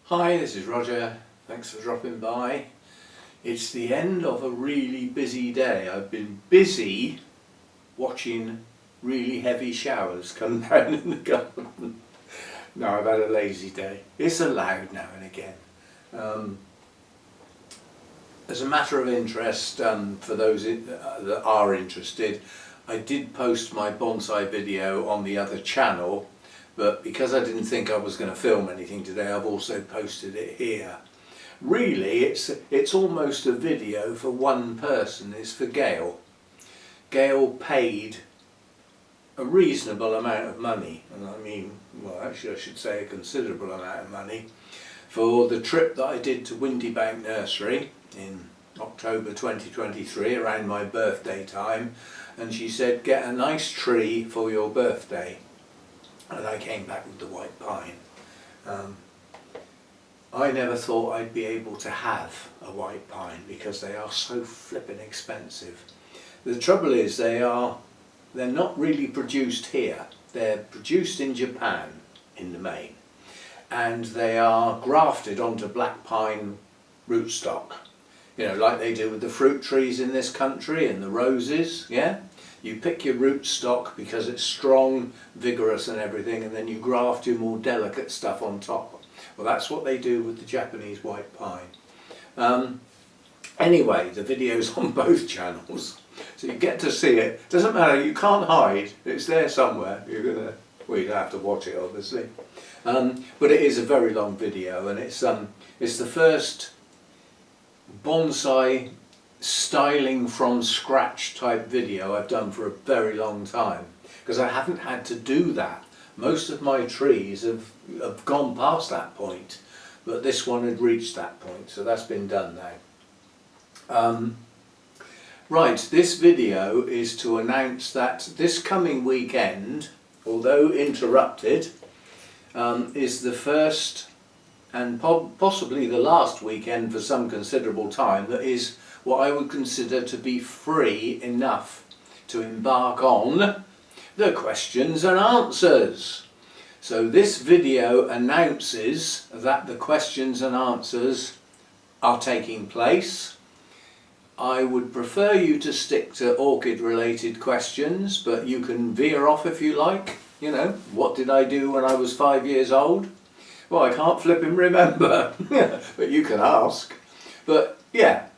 Hi, this is Roger. Thanks for dropping by. It's the end of a really busy day. I've been busy watching really heavy showers come down in the garden. No, I've had a lazy day. It's allowed now and again. As a matter of interest, for those that are interested, I did post my bonsai video on the other channel, but because I didn't think I was going to film anything today, I've also posted it here. Really, it's almost a video for one person. It's for Gail. Gail paid a reasonable amount of money, and I mean, well, actually I should say a considerable amount of money, for the trip that I did to Windybank Nursery in October 2023 around my birthday time, and she said, get a nice tree for your birthday. And I came back with the white pine. I never thought I'd be able to have a white pine because they are so flippin' expensive. The trouble is they're not really produced here. They're produced in Japan in the main, and they are grafted onto black pine rootstock. You know, like they do with the fruit trees in this country and the roses, yeah? You pick your rootstock because it's strong, vigorous and everything, and then you graft your more delicate stuff on top. Well, that's what they do with the Japanese white pine. Anyway, the video's on both channels, so you get to see it. Doesn't matter, you can't hide, it's there somewhere. Well, you don't have to watch it, obviously. But it is a very long video, and it's the first bonsai styling from scratch type video I've done for a very long time, because I haven't had to do that. Most of my trees have gone past that point, but this one had reached that point, so that's been done now. Right, this video is to announce that this coming weekend, although interrupted, is the first and possibly the last weekend for some considerable time that is what I would consider to be free enough to embark on the questions and answers. So this video announces that the questions and answers are taking place. I would prefer you to stick to orchid related questions, but you can veer off if you like. You know, what did I do when I was 5 years old? Well, I can't flipping remember, but you can ask. But yeah,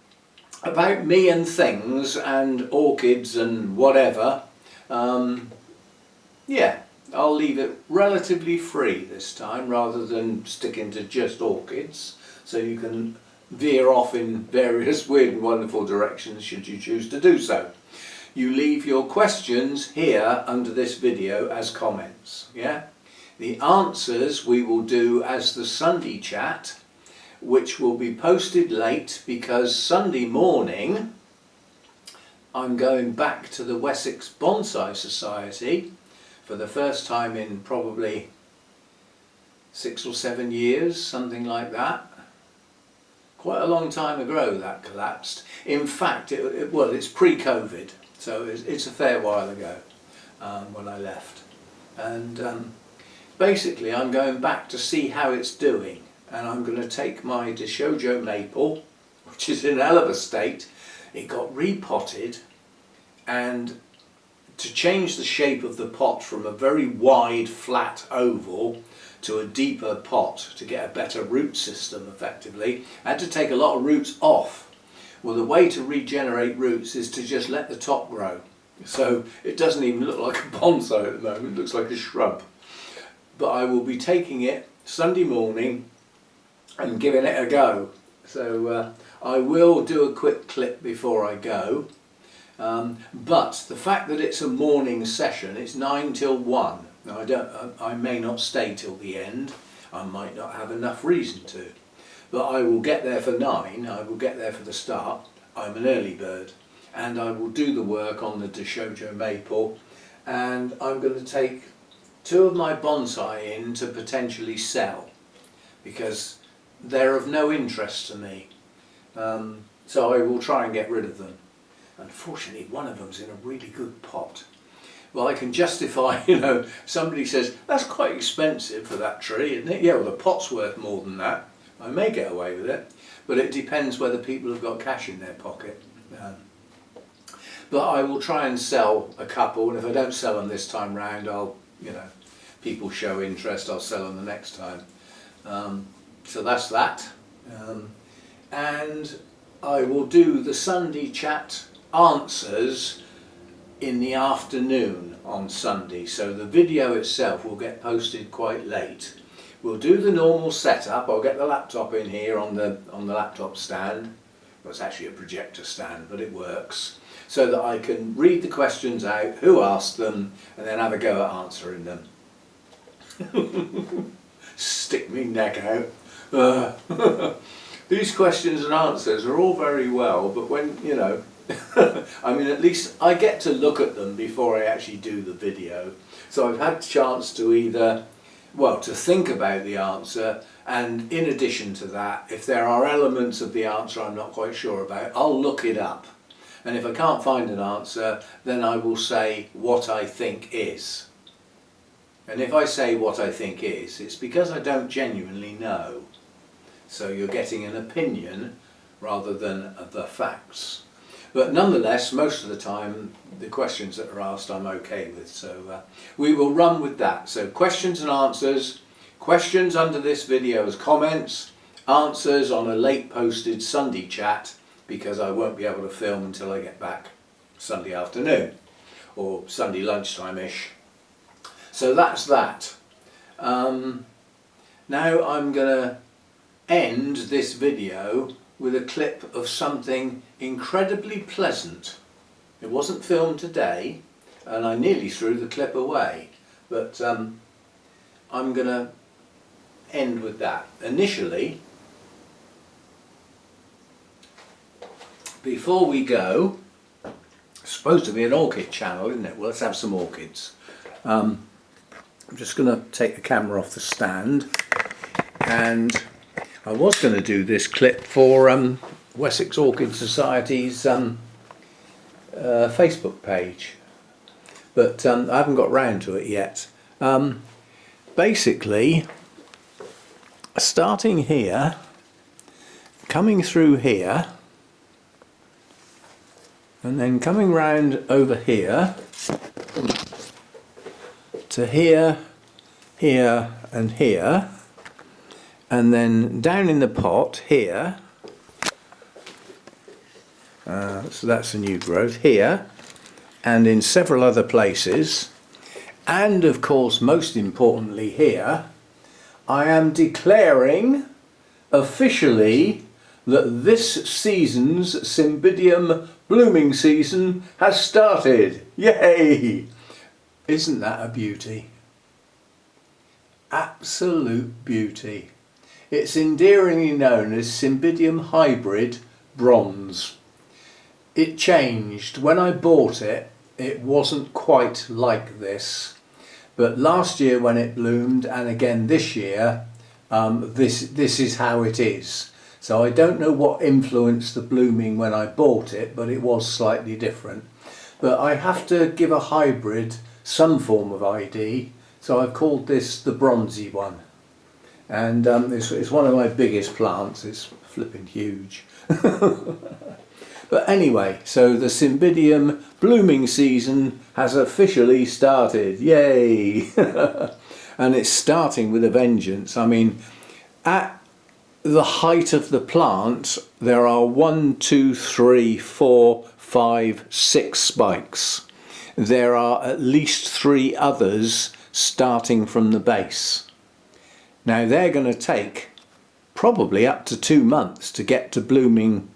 about me and things and orchids and whatever, yeah, I'll leave it relatively free this time rather than sticking to just orchids, so you can veer off in various weird and wonderful directions should you choose to do so. You leave your questions here under this video as comments, yeah? The answers we will do as the Sunday chat, which will be posted late because Sunday morning I'm going back to the Wessex Bonsai Society for the first time in probably 6 or 7 years, something like that. Quite a long time ago that collapsed. In fact, well, it's pre-COVID, so it's a fair while ago when I left. And basically I'm going back to see how it's doing, and I'm going to take my Shoujo maple, which is in a hell of a state. It got repotted, and to change the shape of the pot from a very wide flat oval to a deeper pot to get a better root system effectively, I had to take a lot of roots off. Well, the way to regenerate roots is to just let the top grow. So it doesn't even look like a bonsai at the moment, it looks like a shrub. But I will be taking it Sunday morning and giving it a go. So I will do a quick clip before I go. But the fact that it's a morning session, it's 9 till 1. Now I may not stay till the end. I might not have enough reason to. But I will get there for 9. I will get there for the start. I'm an early bird. And I will do the work on the Shoujo maple. And I'm going to take 2 of my bonsai in to potentially sell, because they're of no interest to me. So I will try and get rid of them. Unfortunately, one of them's in a really good pot. Well, I can justify, you know, somebody says, that's quite expensive for that tree, isn't it? Yeah, well, the pot's worth more than that. I may get away with it, but it depends whether people have got cash in their pocket. But I will try and sell a couple, and if I don't sell them this time round, I'll, you know, people show interest, I'll sell them the next time. So that's that. And I will do the Sunday chat answers in the afternoon on Sunday, so the video itself will get posted quite late. We'll do the normal setup. I'll get the laptop in here on the laptop stand. Well, it's actually a projector stand, but it works, so that I can read the questions out, who asked them, and then have a go at answering them. Stick me neck out. These questions and answers are all very well, but when, you know, I mean, at least I get to look at them before I actually do the video. So I've had a chance to either, well, to think about the answer, and in addition to that, if there are elements of the answer I'm not quite sure about, I'll look it up. And if I can't find an answer, then I will say what I think is. And if I say what I think is, it's because I don't genuinely know. So you're getting an opinion rather than the facts. But nonetheless, most of the time, the questions that are asked I'm okay with. So we will run with that. So questions and answers, questions under this video as comments, answers on a late posted Sunday chat, because I won't be able to film until I get back Sunday afternoon or Sunday lunchtime-ish. So that's that. Now I'm going to end this video with a clip of something incredibly pleasant. It wasn't filmed today, and I nearly threw the clip away, but I'm going to end with that. Initially, before we go, it's supposed to be an orchid channel, isn't it? Well, let's have some orchids. I'm just going to take the camera off the stand, and I was going to do this clip for Wessex Orchid Society's Facebook page, but I haven't got round to it yet. Basically, starting here, coming through here, and then coming round over here to here, here and here, and then down in the pot here, so that's a new growth here, and in several other places, and of course most importantly here, I am declaring officially that this season's Cymbidium blooming season has started. Yay! Isn't that a beauty? Absolute beauty. It's endearingly known as Cymbidium hybrid bronze. It changed. When I bought it, it wasn't quite like this, but last year when it bloomed, and again this year, this is how it is. So I don't know what influenced the blooming when I bought it, but it was slightly different. But I have to give a hybrid some form of ID, so I've called this the bronzy one. And it's one of my biggest plants. It's flipping huge. But anyway, so the Cymbidium blooming season has officially started. Yay! And it's starting with a vengeance. I mean, at the height of the plant, there are 1, 2, 3, 4, 5, 6 spikes. There are at least 3 others starting from the base. Now they're going to take probably up to 2 months to get to blooming.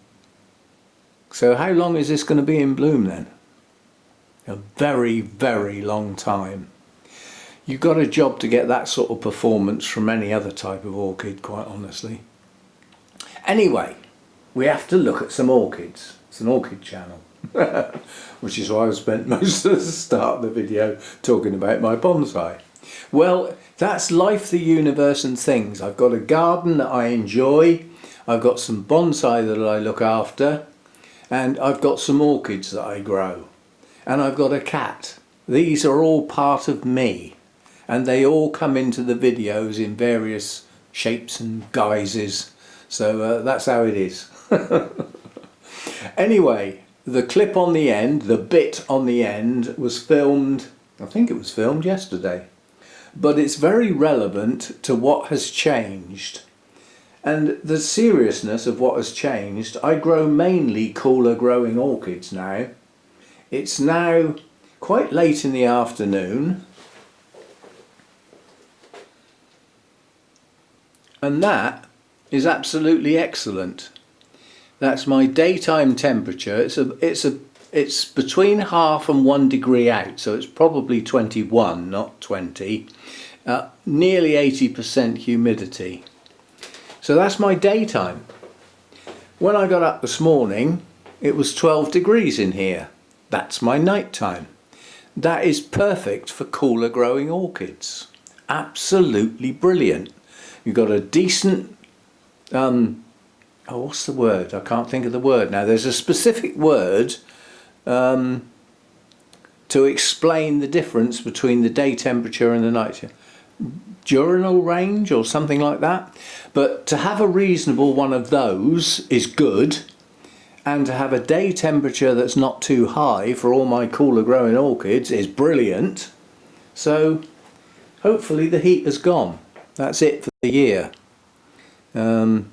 So how long is this going to be in bloom then? A very, very long time. You've got a job to get that sort of performance from any other type of orchid, quite honestly. Anyway, we have to look at some orchids. It's an orchid channel. Which is why I spent most of the start of the video talking about my bonsai. Well, that's life, the universe and things. I've got a garden that I enjoy, I've got some bonsai that I look after, and I've got some orchids that I grow, and I've got a cat. These are all part of me, and they all come into the videos in various shapes and guises. So that's how it is. Anyway, the clip on the end, the bit on the end, was filmed, I think it was filmed yesterday. But it's very relevant to what has changed. And the seriousness of what has changed, I grow mainly cooler growing orchids now. It's now quite late in the afternoon. And that is absolutely excellent. That's my daytime temperature. It's between 0.5 and 1 degree out, so it's probably 21, not 20. Nearly 80% humidity. So that's my daytime. When I got up this morning, it was 12 degrees in here. That's my nighttime. That is perfect for cooler growing orchids. Absolutely brilliant. You've got a decent, what's the word? I can't think of the word now. There's a specific word to explain the difference between the day temperature and the night temperature. Diurnal range or something like that. But to have a reasonable one of those is good, and to have a day temperature that's not too high for all my cooler growing orchids is brilliant. So hopefully the heat has gone. That's it for the year. Now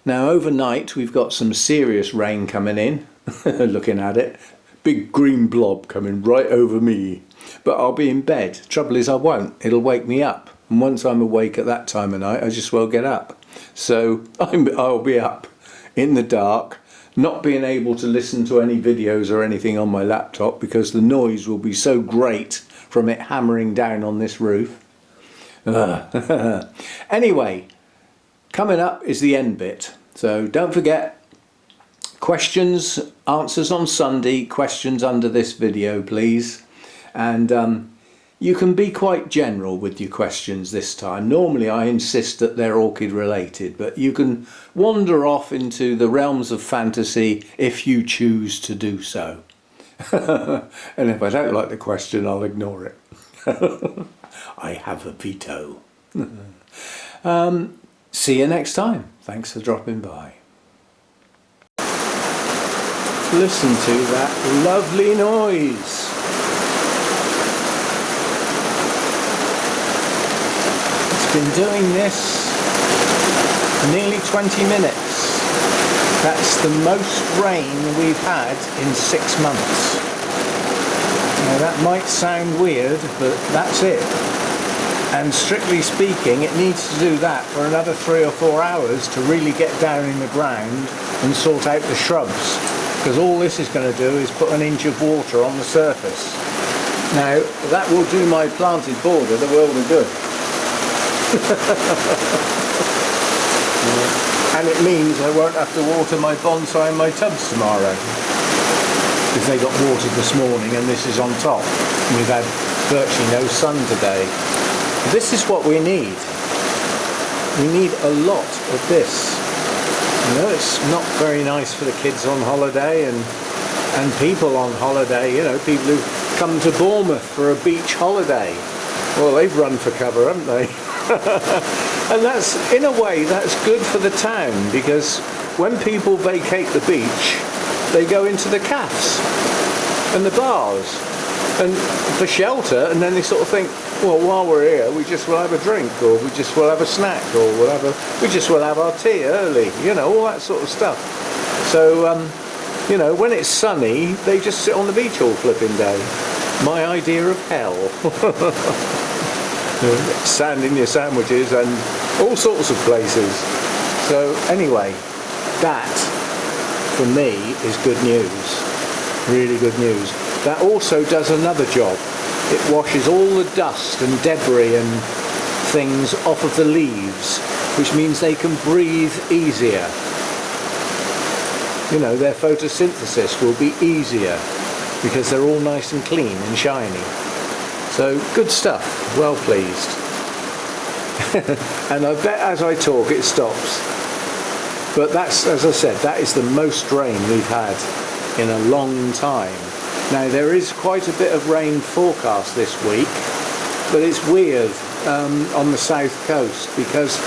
overnight we've got some serious rain coming in. Looking at it, big green blob coming right over me, but I'll be in bed. Trouble is I won't, it'll wake me up, and once I'm awake at that time of night I just won't get up. So I'll be up in the dark, not being able to listen to any videos or anything on my laptop because the noise will be so great from it hammering down on this roof. Anyway, coming up is the end bit, so don't forget, questions, answers on Sunday, questions under this video please. And you can be quite general with your questions this time. Normally I insist that they're orchid related, but you can wander off into the realms of fantasy if you choose to do so. And if I don't like the question, I'll ignore it. I have a veto. See you next time. Thanks for dropping by. Listen to that lovely noise. It's been doing this nearly 20 minutes. That's the most rain we've had in 6 months. Now that might sound weird, but that's it. And strictly speaking, it needs to do that for another 3 or 4 hours to really get down in the ground and sort out the shrubs. Because all this is going to do is put an inch of water on the surface. Now, that will do my planted border the world of good. And it means I won't have to water my bonsai and my tubs tomorrow. Because they got watered this morning and this is on top. And we've had virtually no sun today. This is what we need. We need a lot of this. You know, it's not very nice for the kids on holiday and people on holiday, you know, people who come to Bournemouth for a beach holiday. Well, they've run for cover, haven't they? And that's, in a way, that's good for the town, because when people vacate the beach, they go into the cafes and the bars and for shelter, and then they sort of think, well, while we're here, we just will have a drink, or we just will have a snack, or we just will have our tea early, you know, all that sort of stuff. So, you know, when it's sunny, they just sit on the beach all flipping day. My idea of hell. Sand in your sandwiches and all sorts of places. So anyway, that for me is good news, really good news. That also does another job. It washes all the dust and debris and things off of the leaves, which means they can breathe easier. You know, their photosynthesis will be easier because they're all nice and clean and shiny. So good stuff, well pleased. And I bet as I talk it stops. But that's, as I said, that is the most rain we've had in a long time. Now there is quite a bit of rain forecast this week, but it's weird on the south coast because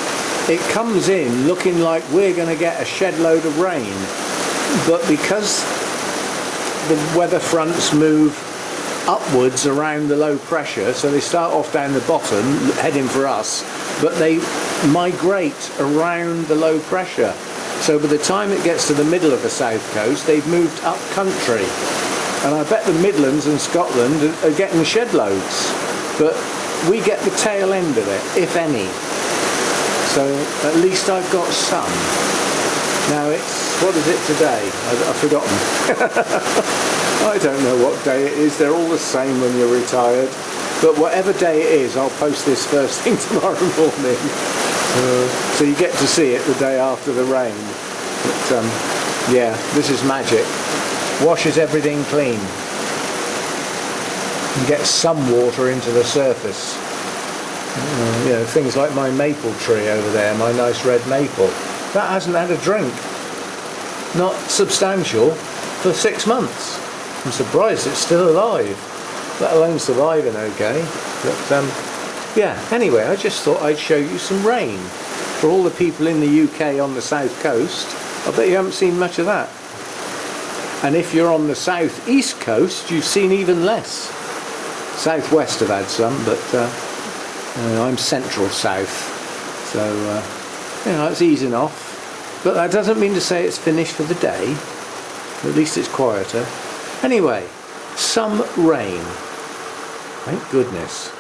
it comes in looking like we're going to get a shed load of rain, but because the weather fronts move upwards around the low pressure, so they start off down the bottom heading for us, but they migrate around the low pressure, so by the time it gets to the middle of the south coast they've moved up country, and I bet the Midlands and Scotland are getting shed loads, but we get the tail end of it, if any, so at least I've got some. Now it's, what is it today? I've forgotten. I don't know what day it is, they're all the same when you're retired, but whatever day it is I'll post this first thing tomorrow morning, so you get to see it the day after the rain. But yeah, this is magic. Washes everything clean and gets some water into the surface. You know, things like my maple tree over there, my nice red maple, that hasn't had a drink, not substantial, for 6 months. I'm surprised it's still alive, let alone surviving okay. But yeah, anyway, I just thought I'd show you some rain. For all the people in the UK on the south coast, I bet you haven't seen much of that. And if you're on the south east coast, you've seen even less. Southwest have had some, but I'm central south, so you know, it's easing off. But that doesn't mean to say it's finished for the day. At least it's quieter. Anyway, some rain. Thank goodness.